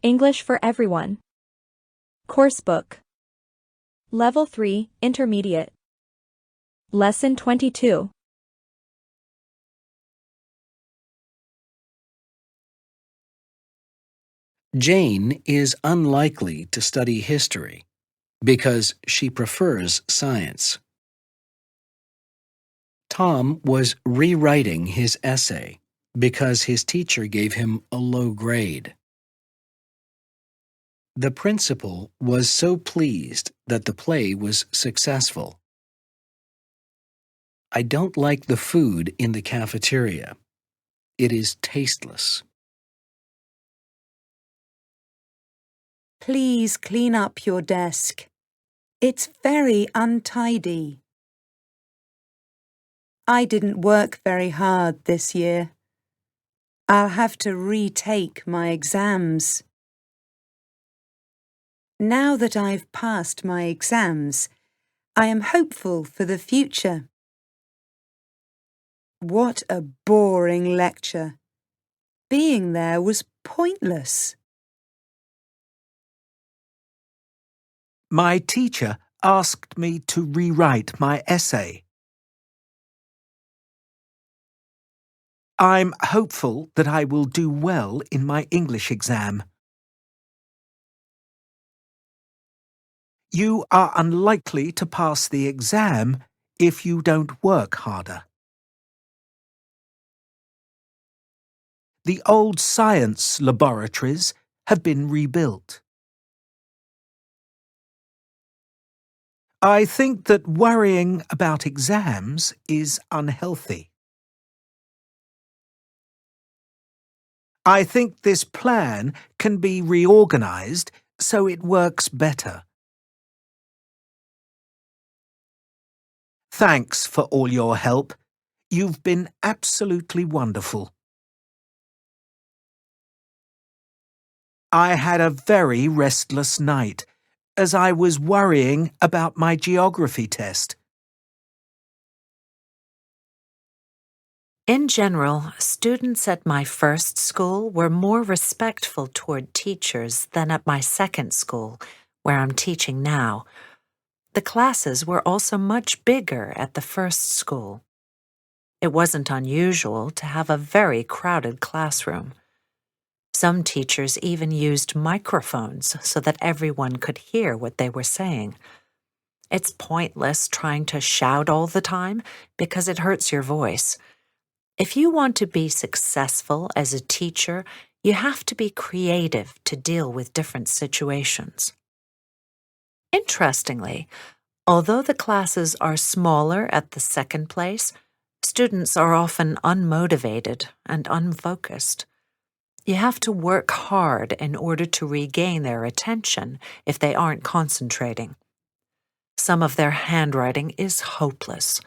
English for Everyone. Coursebook. Level 3, Intermediate. Lesson 22. Jane is unlikely to study history because she prefers science. Tom was rewriting his essay because his teacher gave him a low grade. The principal was so pleased that the play was successful. I don't like the food in the cafeteria. It is tasteless. Please clean up your desk. It's very untidy. I didn't work very hard this year. I'll have to retake my exams. Now that I've passed my exams, I am hopeful for the future. What a boring lecture. Being there was pointless. My teacher asked me to rewrite my essay. I'm hopeful that I will do well in my English exam. You are unlikely to pass the exam if you don't work harder. The old science laboratories have been rebuilt. I think that worrying about exams is unhealthy. I think this plan can be reorganized so it works better. Thanks for all your help. You've been absolutely wonderful. I had a very restless night as I was worrying about my geography test. In general, students at my first school were more respectful toward teachers than at my second school, where I'm teaching now. The classes were also much bigger at the first school. It wasn't unusual to have a very crowded classroom. Some teachers even used microphones so that everyone could hear what they were saying. It's pointless trying to shout all the time because it hurts your voice. If you want to be successful as a teacher, you have to be creative to deal with different situations. Interestingly, although the classes are smaller at the second place, students are often unmotivated and unfocused. You have to work hard in order to regain their attention if they aren't concentrating. Some of their handwriting is hopeless.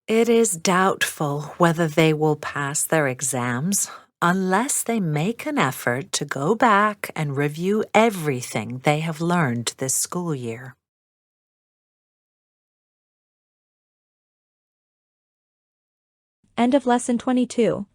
It is doubtful whether they will pass their exams unless they make an effort to go back and review everything they have learned this school year. End of Lesson 22.